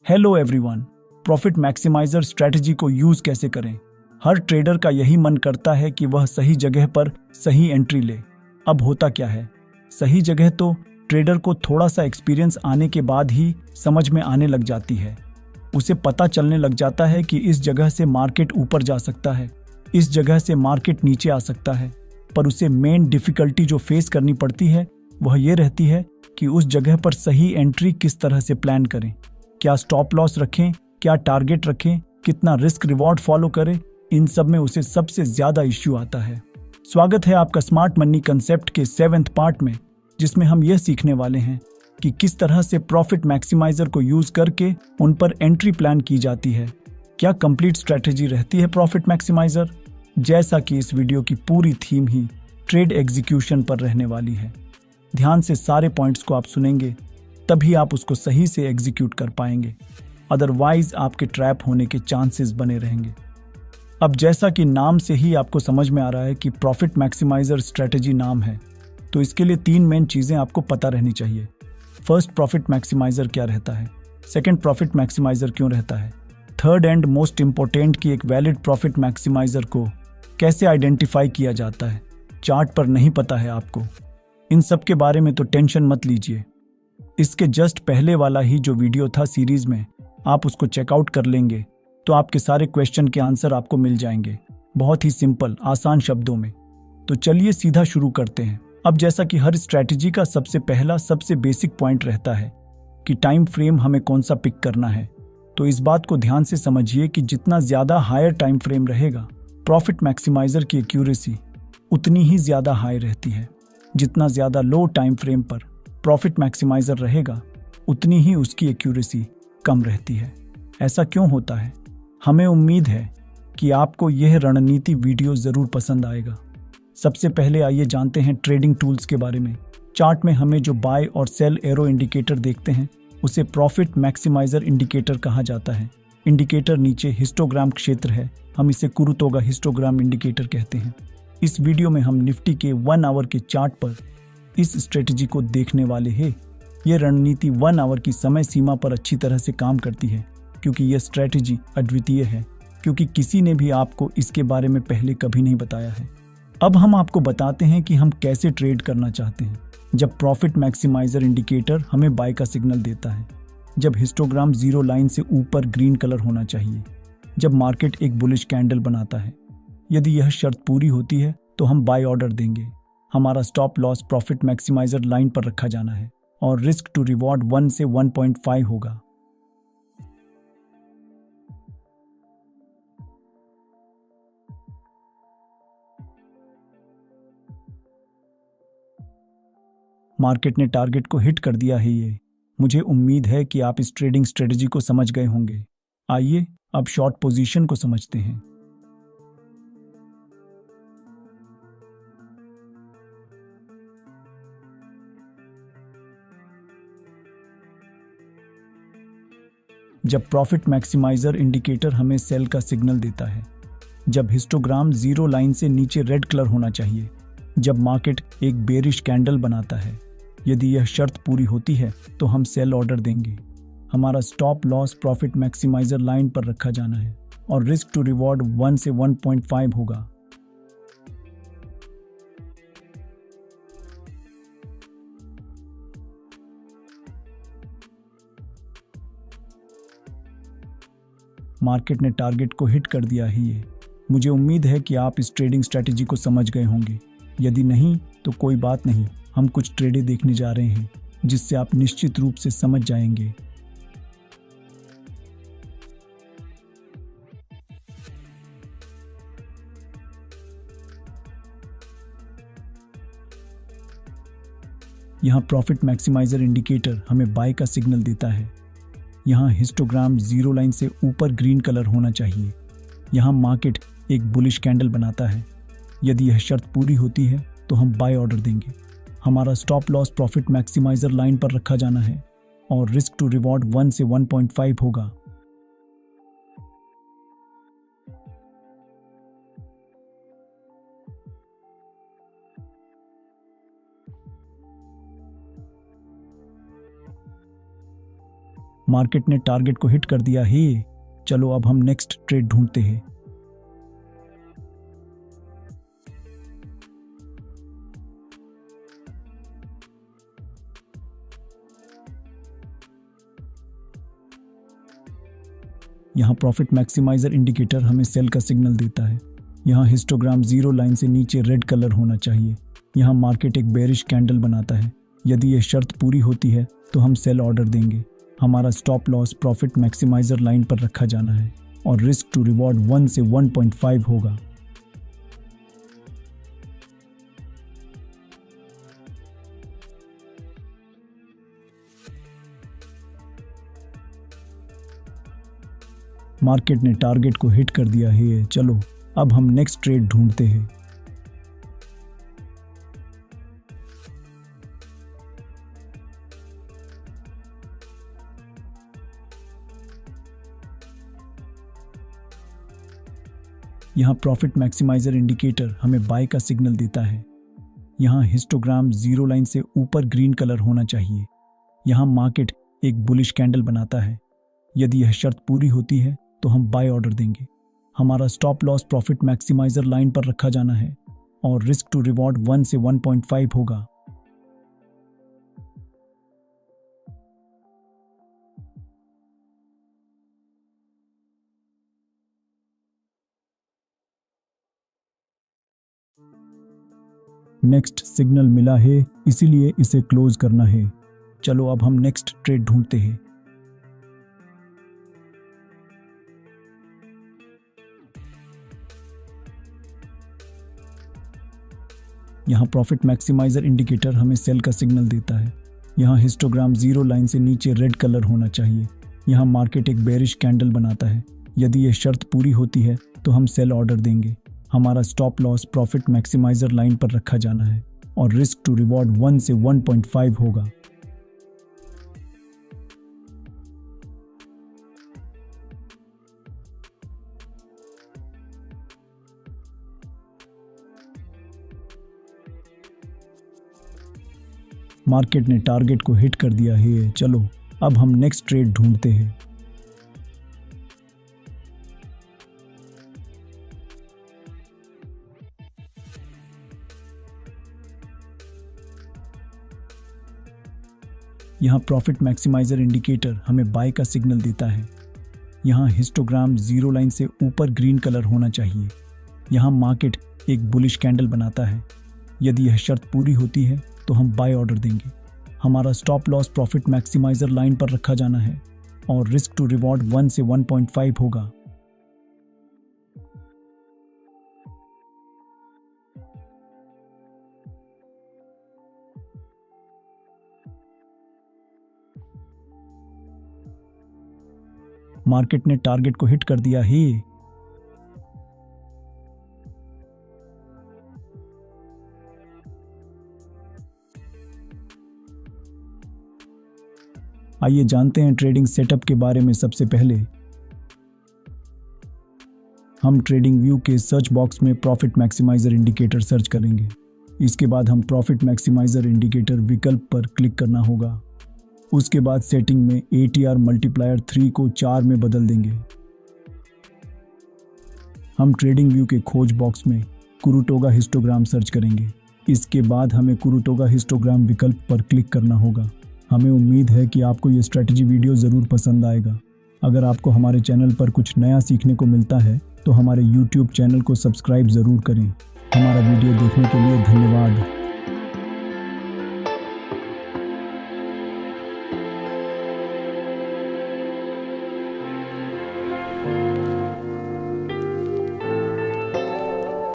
Hello everyone. Profit maximiser strategy को use कैसे करें? हर ट्रेडर का यही मन करता है कि वह सही जगह पर सही एंट्री ले। अब होता क्या है, सही जगह तो ट्रेडर को थोड़ा सा एक्सपीरियंस आने के बाद ही समझ में आने लग जाती है। उसे पता चलने लग जाता है कि इस जगह से मार्केट ऊपर जा सकता है, इस जगह से मार्केट नीचे आ सकता है। पर उसे मेन डिफिकल्टी जो फेस करनी पड़ती है वह ये रहती है कि उस जगह पर सही एंट्री किस तरह से प्लान करें। क्या स्टॉप लॉस रखें, क्या टारगेट रखें, कितना रिस्क रिवॉर्ड फॉलो करें, इन सब में उसे सबसे ज्यादा इश्यू आता है। स्वागत है आपका स्मार्ट मनी कंसेप्ट के 7th पार्ट में, जिसमें हम यह सीखने वाले हैं कि किस तरह से प्रॉफिट मैक्सिमाइजर को यूज करके उन पर एंट्री प्लान की जाती है। क्या कंप्लीट स्ट्रेटेजी रहती है प्रॉफिट मैक्सिमाइजर? जैसा कि इस वीडियो की पूरी थीम ही ट्रेड एग्जीक्यूशन पर रहने वाली है। ध्यान से सारे पॉइंट्स को आप सुनेंगे, तभी आप उसको सही से एग्जीक्यूट कर पाएंगे। अदरवाइज आपके ट्रैप होने के चांसेस बने रहेंगे। अब जैसा कि नाम से ही आपको समझ में आ रहा है कि प्रॉफिट मैक्सिमाइजर स्ट्रेटजी नाम है, तो इसके लिए 3 मेन चीजें आपको पता रहनी चाहिए। फर्स्ट, प्रॉफिट मैक्सिमाइजर क्या रहता है। सेकंड, प्रॉफिट मैक्सिमाइजर क्यों रहता है। थर्ड एंड मोस्ट इंपॉर्टेंट कि एक वैलिड प्रॉफिट मैक्सिमाइजर को कैसे आइडेंटिफाई किया जाता है। चार्ट पर नहीं पता है आपको, इन सब के बारे में तो टेंशन मत लीजिए। इसके जस्ट पहले वाला ही जो वीडियो था सीरीज में, आप उसको चेकआउट कर लेंगे तो आपके सारे क्वेश्चन के आंसर आपको मिल जाएंगे, बहुत ही सिंपल आसान शब्दों में। तो चलिए सीधा शुरू करते हैं। अब जैसा कि हर स्ट्रैटेजी का सबसे पहला सबसे बेसिक पॉइंट रहता है कि टाइम फ्रेम हमें कौन सा पिक करना है। तो इस बात को ध्यान से समझिए कि जितना ज्यादा हायर टाइम फ्रेम रहेगा, प्रॉफिट मैक्सिमाइजर की एक्यूरेसी उतनी ही ज्यादा हाई रहती है। जितना ज्यादा लो टाइम फ्रेम पर प्रॉफिट मैक्सिमाइजर रहेगा, उतनी ही उसकी एक्यूरेसी कम रहती है। ऐसा क्यों होता है? हमें उम्मीद है कि आपको यह रणनीति वीडियो जरूर पसंद आएगा। सबसे पहले आइए जानते हैं ट्रेडिंग टूल्स के बारे में। चार्ट में हमें जो बाय और सेल एरो इंडिकेटर देखते हैं, उसे प्रॉफिट मैक्सिमाइजर इंडिकेटर कहा जाता है। इंडिकेटर नीचे हिस्टोग्राम क्षेत्र है, हम इसे कुरुतोगा हिस्टोग्राम इंडिकेटर कहते हैं। इस वीडियो में हम निफ्टी के 1 आवर के चार्ट पर इस स्ट्रेटजी को देखने वाले हैं। यह रणनीति 1 आवर की समय सीमा पर अच्छी तरह से काम करती है, क्योंकि यह स्ट्रेटजी अद्वितीय है, क्योंकि किसी ने भी आपको इसके बारे में पहले कभी नहीं बताया है। अब हम आपको बताते हैं कि हम कैसे ट्रेड करना चाहते हैं। जब प्रॉफिट मैक्सिमाइजर इंडिकेटर हमें बाय का सिग्नल देता है, जब हिस्टोग्राम जीरो लाइन से ऊपर ग्रीन कलर होना चाहिए, जब मार्केट एक बुलिश कैंडल बनाता है, यदि यह शर्त पूरी होती है तो हम बाय ऑर्डर देंगे। हमारा stop loss profit maximiser line पर रखा जाना है और रिस्क टू रिवॉर्ड 1 से 1.5 होगा। मार्केट ने टारगेट को हिट कर दिया है। ये मुझे उम्मीद है कि आप इस ट्रेडिंग स्ट्रेटजी को समझ गए होंगे। आइए अब शॉर्ट पोजीशन को समझते हैं। जब प्रॉफिट मैक्सिमाइजर इंडिकेटर हमें सेल का सिग्नल देता है, जब हिस्टोग्राम जीरो लाइन से नीचे रेड कलर होना चाहिए, जब मार्केट एक बेरिश कैंडल बनाता है, यदि यह शर्त पूरी होती है तो हम सेल ऑर्डर देंगे। हमारा stop loss profit maximiser line पर रखा जाना है और रिस्क टू रिवॉर्ड 1 से 1.5 होगा। मार्केट ने टारगेट को हिट कर दिया ही है। मुझे उम्मीद है कि आप इस ट्रेडिंग स्ट्रेटजी को समझ गए होंगे। यदि नहीं तो कोई बात नहीं, हम कुछ ट्रेडें देखने जा रहे हैं जिससे आप निश्चित रूप से समझ जाएंगे। यहाँ प्रॉफिट मैक्सिमाइजर इंडिकेटर हमें बाय का सिग्नल देता है। यहाँ हिस्टोग्राम जीरो लाइन से ऊपर ग्रीन कलर होना चाहिए। यहाँ मार्केट एक बुलिश कैंडल बनाता है। यदि यह शर्त पूरी होती है तो हम बाय ऑर्डर देंगे। हमारा stop loss profit maximiser line पर रखा जाना है और रिस्क टू रिवॉर्ड 1 से 1.5 होगा। मार्केट ने टारगेट को हिट कर दिया है। चलो अब हम नेक्स्ट ट्रेड ढूंढते हैं। यहाँ प्रॉफिट मैक्सिमाइजर इंडिकेटर हमें सेल का सिग्नल देता है। यहाँ हिस्टोग्राम जीरो लाइन से नीचे रेड कलर होना चाहिए। यहाँ मार्केट एक बेरिश कैंडल बनाता है। यदि यह शर्त पूरी होती है तो हम सेल ऑर्डर देंगे। हमारा stop loss profit maximiser line पर रखा जाना है और रिस्क टू रिवॉर्ड 1 से 1.5 होगा। मार्केट ने टारगेट को हिट कर दिया है। चलो अब हम नेक्स्ट ट्रेड ढूंढते हैं। यहाँ प्रॉफिट मैक्सिमाइजर इंडिकेटर हमें बाय का सिग्नल देता है। यहाँ हिस्टोग्राम जीरो लाइन से ऊपर ग्रीन कलर होना चाहिए। यहाँ मार्केट एक बुलिश कैंडल बनाता है। यदि यह शर्त पूरी होती है तो हम बाय ऑर्डर देंगे। हमारा stop loss profit maximiser line पर रखा जाना है और रिस्क टू रिवॉर्ड 1 से 1.5 होगा। नेक्स्ट सिग्नल मिला है, इसीलिए इसे क्लोज करना है। चलो अब हम नेक्स्ट ट्रेड ढूंढते हैं। यहाँ प्रॉफिट मैक्सिमाइजर इंडिकेटर हमें सेल का सिग्नल देता है। यहाँ हिस्टोग्राम जीरो लाइन से नीचे रेड कलर होना चाहिए। यहाँ मार्केट एक बेरिश कैंडल बनाता है। यदि यह शर्त पूरी होती है तो हम सेल ऑर्डर देंगे। हमारा stop loss profit maximiser line पर रखा जाना है और रिस्क टू रिवॉर्ड 1 से 1.5 होगा। मार्केट ने टारगेट को हिट कर दिया है। चलो अब हम नेक्स्ट ट्रेड ढूंढते हैं। यहाँ प्रॉफिट मैक्सिमाइजर इंडिकेटर हमें बाय का सिग्नल देता है। यहाँ हिस्टोग्राम जीरो लाइन से ऊपर ग्रीन कलर होना चाहिए। यहाँ मार्केट एक बुलिश कैंडल बनाता है। यदि यह शर्त पूरी होती है तो हम बाय ऑर्डर देंगे। हमारा stop loss profit maximiser line पर रखा जाना है और रिस्क टू रिवॉर्ड 1 से 1.5 होगा। मार्केट ने टारगेट को हिट कर दिया है। आइए जानते हैं ट्रेडिंग सेटअप के बारे में। सबसे पहले हम ट्रेडिंग व्यू के सर्च बॉक्स में प्रॉफिट मैक्सिमाइजर इंडिकेटर सर्च करेंगे। इसके बाद हम प्रॉफिट मैक्सिमाइजर इंडिकेटर विकल्प पर क्लिक करना होगा। उसके बाद सेटिंग में ATR मल्टीप्लायर 3 को 4 में बदल देंगे। हम ट्रेडिंग व्यू के खोज बॉक्स में कुरुटोगा हिस्टोग्राम सर्च करेंगे। इसके बाद हमें कुरुटोगा हिस्टोग्राम विकल्प पर क्लिक करना होगा। हमें उम्मीद है कि आपको ये स्ट्रेटजी वीडियो ज़रूर पसंद आएगा। अगर आपको हमारे चैनल पर कुछ नया सीखने को मिलता है तो हमारे YouTube चैनल को सब्सक्राइब ज़रूर करें। हमारा वीडियो देखने के लिए धन्यवाद।